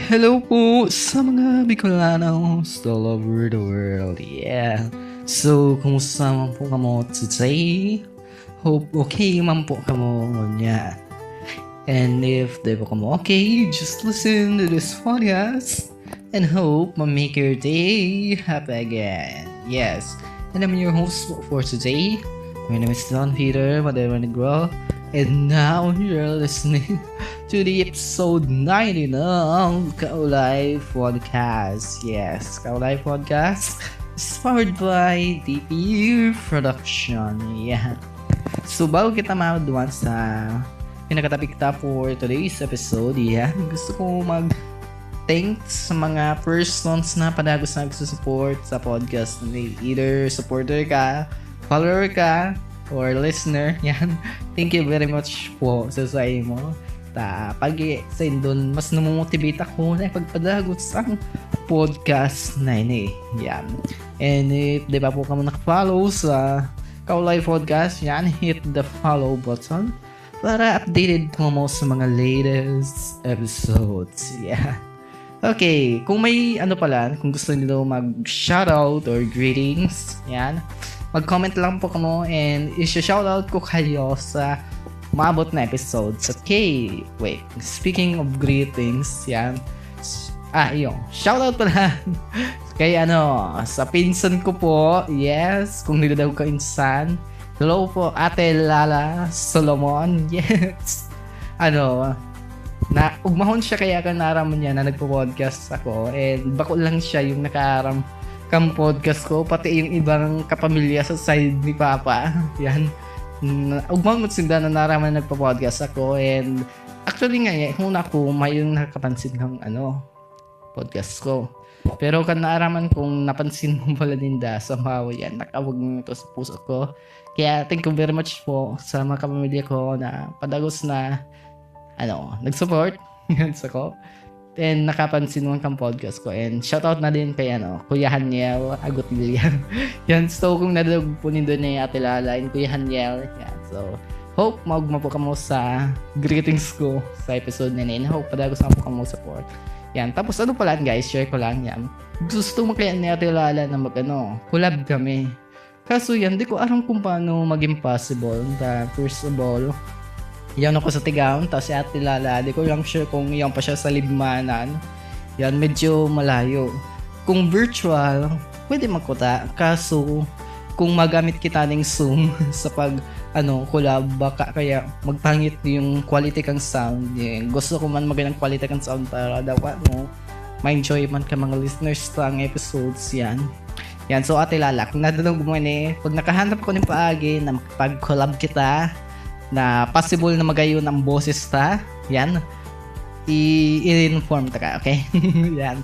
Hello po sa mga Bicolanos all over the world. Yeah. So, kumusta man po kamo today? Hope okay man po kamo niya. And if di po kamo okay, just listen to this podcast and hope make your day happy again. Yes. And I'm your host for today. My name is Don Peter Madero, and now you're listening to the episode 90 ng Kaulay Podcast. Yes, Kaulay Podcast is powered by DP Production. Yeah. So, bago kita maduan sa pinakatapik kita for today's episode, yeah, gusto ko thanks sa mga persons na padagos na nagsusupport sa podcast. Either supporter ka, follower ka, or listener. Yan. Thank you very much po sa sayo mo. Pag-i-sa doon, mas namomotivate ako na pagpadagot sa podcast na ini. Yan. And if di ba po ka mo nakafollow sa Kaulay Podcast, yan, hit the follow button para updated po mo sa mga latest episodes. Yeah. Okay, kung may kung gusto niyo mag-shoutout or greetings, yan, mag-comment lang po kamo and i-shoutout ko kayo sa maabot na episodes. Okay, wait, speaking of greetings, yan, yung shoutout pala kay sa pinsan ko po, yes, kung niladaw ka insan, hello po, Ate Lala Solomon, yes, na ugmahon siya kaya ka naraman niya na nagpo-podcast ako and bako lang siya yung nakaaram kam podcast ko, pati yung ibang kapamilya sa side ni Papa. Yan. Ugmahon mo sinda na naraman na nagpo-podcast ako and actually nga, una ko may yung nakapansin ng podcast ko. Pero kan naaraman kung napansin mo pala dinda sa mawa yan, nakawag mo ito sa puso ko. Kaya thank you very much po sa mga kapamilya ko na padagos na nag-support yan sa ko. And nakapansin mo kang podcast ko. And shoutout na din kay Kuya Haniel Agotilla. Yan, so kung nadalog po nindo ni Ate Lala and Kuya Haniel. Yan, so hope maugma po kamo sa greetings ko sa episode na yun. Hope padagos na po kamo support. Yan, tapos pala guys, share ko lang yan. Gusto mo kaya ni Ate Lala na collab kami. Kaso yan, di ko alam kung paano maging possible. First of all, yan ako sa Tigaon, tapos si Ate Lala, di ko lang sure kung yan pa siya sa Libmanan. Yan, medyo malayo. Kung virtual, pwede magkuta. Kaso, kung magamit kita ng Zoom sa collab, baka kaya magpangit yung quality kang sound. Yan. Gusto ko man magandang quality kang sound para dapat ma-enjoy man ka mga listeners sa episodes yan. Yan, so Ate Lala, kung nadalog mo pag nakahanap ko ng paagi na makapag-collab kita, na possible na magayon ang boses ta, yan, i-inform ta ka, okay? Yan.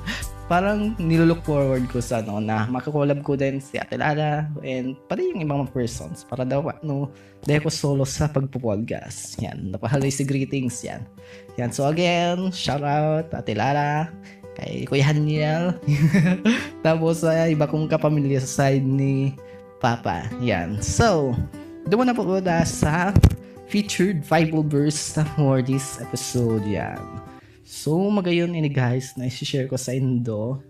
Parang nilook forward ko sa na makakolab ko din si Ate Lala and pati yung ibang mga persons para daw dahil ko solo sa pagpo-podcast. Yan, napahalay si greetings yan. Yan, so again, shout out Ate Lala, kay Kuya Haniel, tapos sa iba kong kapamilya sa side ni Papa. Yan, so doon na po sa featured Bible verse for this episode. Yan. So, magayon ini guys na i-share ko sa indo.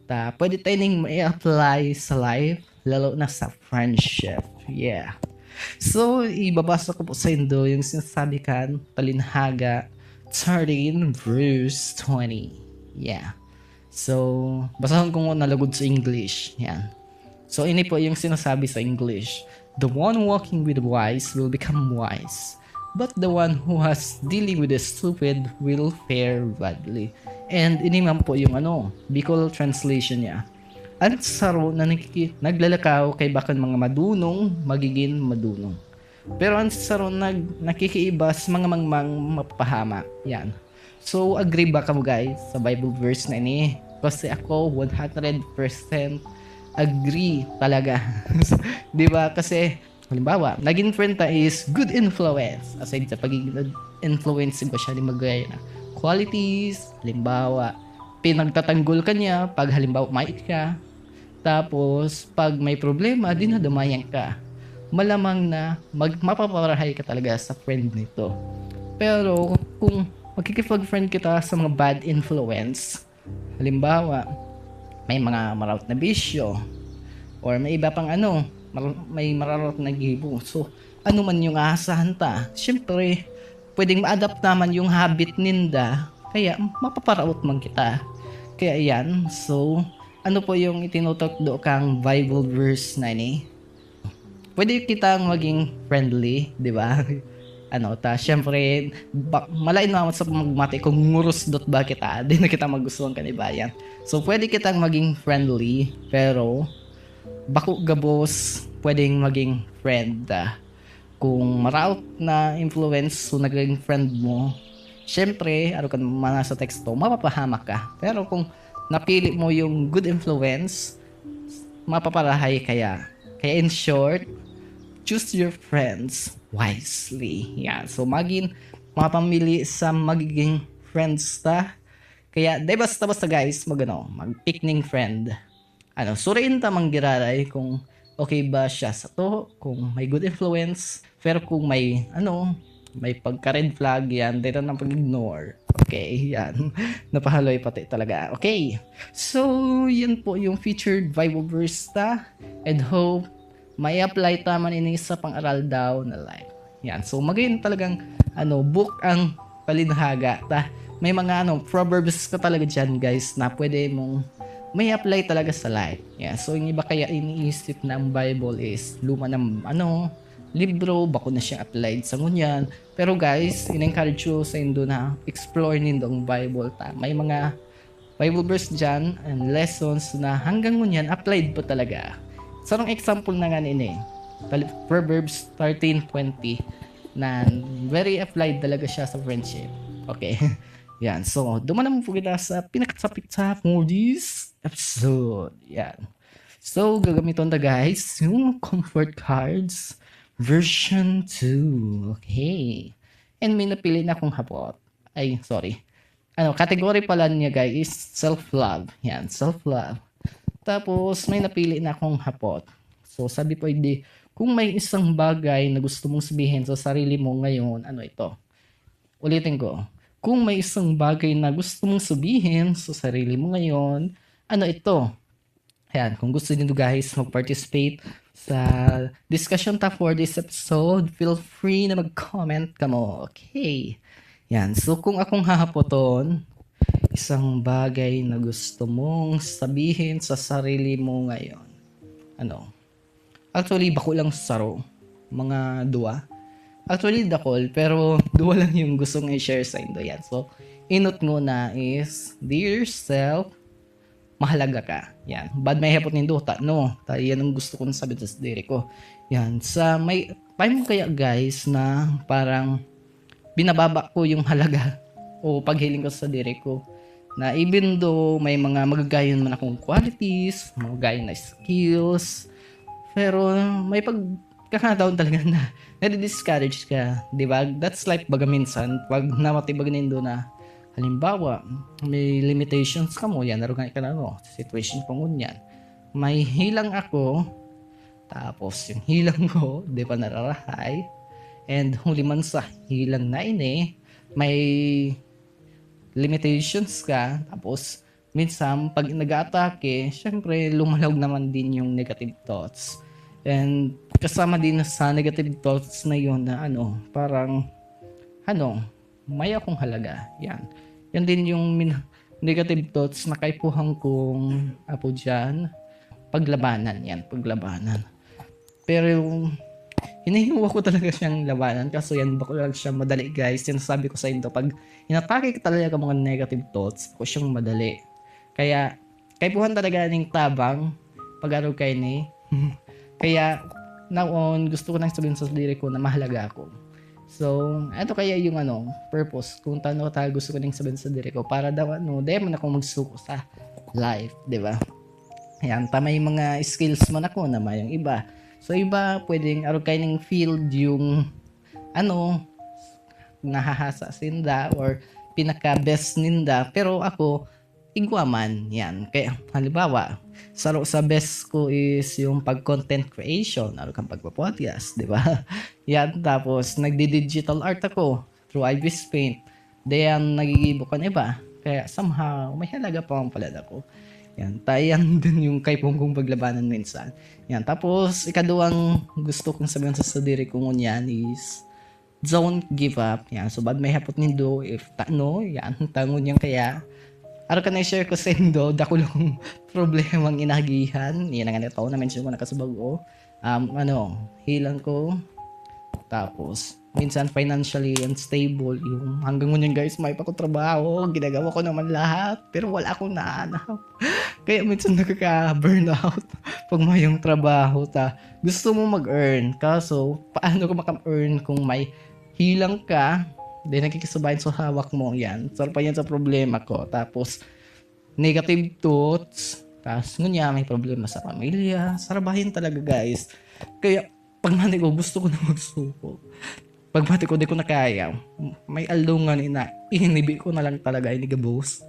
Pwede tayo ning ma-apply sa life, lalo na sa friendship. Yeah. So, ibabasa ko po sa indo yung sinasabi kan, Talinhaga 13 verse 20. Yeah. So, basahan ko nalagod sa English. Yan. So, ini po yung sinasabi sa English. The one walking with the wise will become wise, but the one who has dealing with the stupid will fare badly. And ini man po yung Bicol translation niya. Ang saro na naglalakaw kay bakan mga madunong, magiging madunong. Pero ang saro nakikiibas mga mangmang mapahama. Yan. So, agree ba kamo guys sa Bible verse na ini? Kasi ako 100% agree talaga. Di ba? Kasi, halimbawa, naging friend ta is good influence. Aside sa pagiging influence ko siya, magaya na qualities, halimbawa, pinagtatanggol ka niya pag halimbawa mait ka. Tapos, pag may problema, dinadamayan ka. Malamang na mapaparahay ka talaga sa friend nito. Pero, kung Makikipag-friend kita sa mga bad influence. Halimbawa, may mga marawat na bisyo, or may iba pang may mararat na gibo. So, ano man yung aasahan ta, syempre, pwedeng ma-adapt naman yung habit ninda, kaya mapaparaot man kita. Kaya yan, so, ano po yung itinutok do kang Bible verse na ni? Pwede kitang maging friendly, di ba? Syempre, malain naman sa magmati kung ngurus dot ba kita, di na kita magustuhan kanibayan. So, pwede kitang maging friendly, pero, bako gabos, pwedeng maging friend. Kung maraot na influence, so naging friend mo, syempre, ka naman sa teksto, mapapahamak ka. Pero kung napili mo yung good influence, mapaparahay kaya. Kaya in short, choose your friends wisely. Yeah. So, mapamili sa magiging friends ta. Kaya, di basta guys, mag-picking friend. Suriin ta manggiraray kung okay ba siya sa to, kung may good influence, pero kung may pagka-red flag, yan, dito na pag-ignore. Okay, yan. Napahaloy pati talaga. Okay. So, yan po yung featured Bible verse ta. And hope may apply taman ini sa pang-aral daw na life. Yan. So, magayon talagang book ang palinhaga. May mga proverbs ka talaga dyan, guys, na pwede mong may apply talaga sa life. Yeah. So, yung iba kaya iniisip na ang Bible is luma ng libro, bako na siya applied sa ngunyan. Pero guys, in-encourage you sa indo na explore nindo ang Bible ta. May mga Bible verse dyan and lessons na hanggang ngunyan applied po talaga. So, ang example na nga nini, Proverbs 13:20 na very applied talaga siya sa friendship. Okay. Yan. So, duman po kita sa pinakasapit sa for this episode. Yan. So, gagamiton na guys yung comfort cards version 2. Okay. And may napili na akong hapot. Ay, sorry. Category pala niya guys is self-love. Yan, self-love. Tapos, may napili na akong hapot. So, sabi po, kung may isang bagay na gusto mong sabihin sa sarili mo ngayon, ito? Ulitin ko. Kung may isang bagay na gusto mong sabihin sa sarili mo ngayon, ito? Ayan, kung gusto niyo guys mag-participate sa discussion ta for this episode, feel free na mag-comment ka mo. Okay. Yan, so kung akong hahapoton, isang bagay na gusto mong sabihin sa sarili mo ngayon. Actually, bako lang saro. Mga dua. Actually, dakol, pero dua lang yung gustong i-share sa indo. Yan. So, inot mo na is, dear self, mahalaga ka. Yan. Bad may hapot nindo. Yan ang gusto kong sabihin sa diri ko. Yan. Paano kaya guys na parang binababa ko yung halaga o paghiling ko sa diri ko, na even though may mga magagayon man akong qualities, magagayon na skills, pero may pagkakataon talaga na nadi-discourage ka, di ba? That's like baga minsan, pag namatibag nindo na, halimbawa, may limitations ka mo, yan, naroon ka na, situation pang ngunyan. May hilang ako, tapos yung hilang ko, di ba nararahay, and huli man sa hilang na ini, may limitations ka, tapos minsan pag nag-aatake, syempre lumalawag naman din yung negative thoughts. And kasama din sa negative thoughts na yun na parang may akong halaga. Yan din yung negative thoughts na kaipuhan kong dyan, paglabanan. Pero yung hinihiwa ko talaga siyang labanan, kaso yan bako lang siya madali guys. Sinasabi ko sa inyo, pag inatake ka talaga mga negative thoughts, bako siyang madali. Kaya kaipuhan talaga ng tabang pag kay ni. Kaya now on, gusto ko nang sabihin sa diri ko na mahalaga ako. So, ito kaya yung purpose kung gusto ko nang sabihin sa diri ko para daw dahil man ako magsuko sa life, di ba? Ayan, tama yung mga skills man ako na may yung iba. So, iba pwedeng kayo ng field yung nahahasa sinda or pinaka-best ninda. Pero ako, igwaman, yan. Kaya, halimbawa, sa best ko is yung pag-content creation, kang pagpa-podcast, di ba? Yan, tapos, nagdi-digital art ako through Ibis Paint. Dayan nagigibo ka na iba. Kaya somehow, may halaga pa ang palad ako. Yan, tayan din yung kay Ponggong paglabanan minsan. Yan, tapos ikaduwang gusto kong sabihin sa diri ko ngunyan is don't give up. Yan, so bad may hapot nindo if tano, yan, tangon yan kaya. Araw ka na-share ko sa indo, dako lang problemang inagihan. Yan nga nito, na-mention ko nakasubag ko. Hilang ko. Tapos, minsan financially unstable yung hanggang ngunyan guys may pa ko trabaho, ginagawa ko naman lahat pero wala akong nahanap. Kaya minsan nakaka-burnout pag may yung trabaho gusto mo mag-earn kaso paano ka maka-earn kung may hilang ka then nakikisubayan sa hawak mo yan so pa yan sa problema ko tapos negative thoughts tapos ngunya may problema sa pamilya sarabahin talaga guys kaya pag mani ko gusto ko na magsuko pag mati ko di ko na kaya may alungan ina ihinibi ko na lang talaga inigabos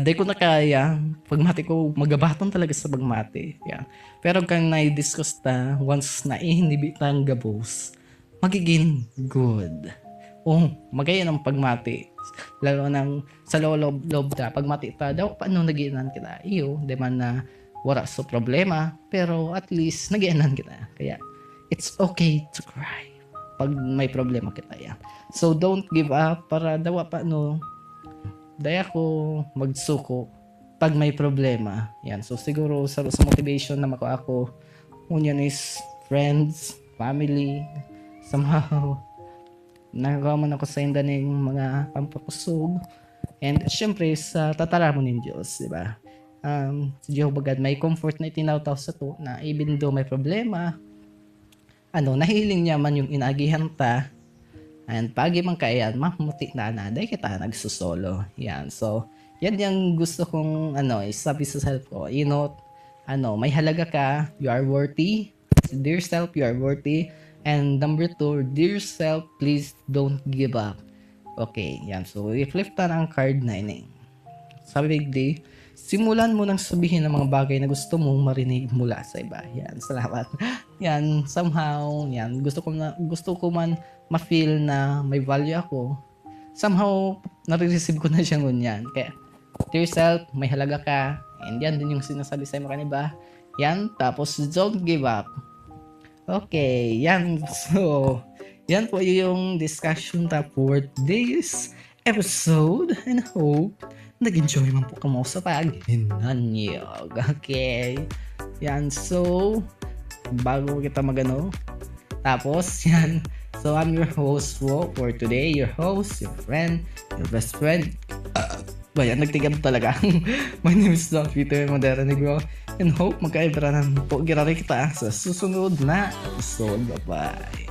di ko na kaya pag mati ko magabaton talaga sa pagmati yeah. Pero kung na-discuss ta once na ihinibi tang gabos magiging good magayon ang pagmati lalo nang sa loob ta pagmati ta daw paano nagiinan kita iyo di man na wala so problema pero at least nagiinan kita kaya it's okay to cry pag may problema kita yan. So don't give up para dawa pa daya ko magsuko pag may problema. Yan. So siguro sa motivation na mako ako unyan is friends, family, somehow nagkaman ako sa inda ng mga pampapusog and syempre sa tataramon ng Diyos, di ba? Si Jehovah God may comfort na itinawtaw sa to na even though may problema nahiling niya man yung inagihan ta and pagi man kayan mamuti na naday kita nagsusolo yan so yan yung gusto kong isabi sa self ko may halaga ka you are worthy dear self you are worthy and number 2 dear self please don't give up okay yan so i-flip ta ang card na ini sabi bigdi simulan mo nang sabihin ang mga bagay na gusto mong marinig mula sa iba. Yan, salamat. Yan, somehow, yan, gusto ko man ma-feel na may value ako. Somehow, nare-receive ko na siya ngunyan. Kaya, to yourself, may halaga ka. And yan din yung sinasabi sa mga iba. Yan, tapos don't give up. Okay, yan. So, yan po yung discussion for this episode. And hope nag-enjoy man po kamo sa pag-hinanyog. Okay. Yan. So, bago kita tapos, yan. So, I'm your host for today. Your host, your friend, your best friend. Bayan, nagtigam talaga. My name is Don Peter Madera Negro. And hope magkaibaranan po girari kita sa susunod na episode. Bye-bye.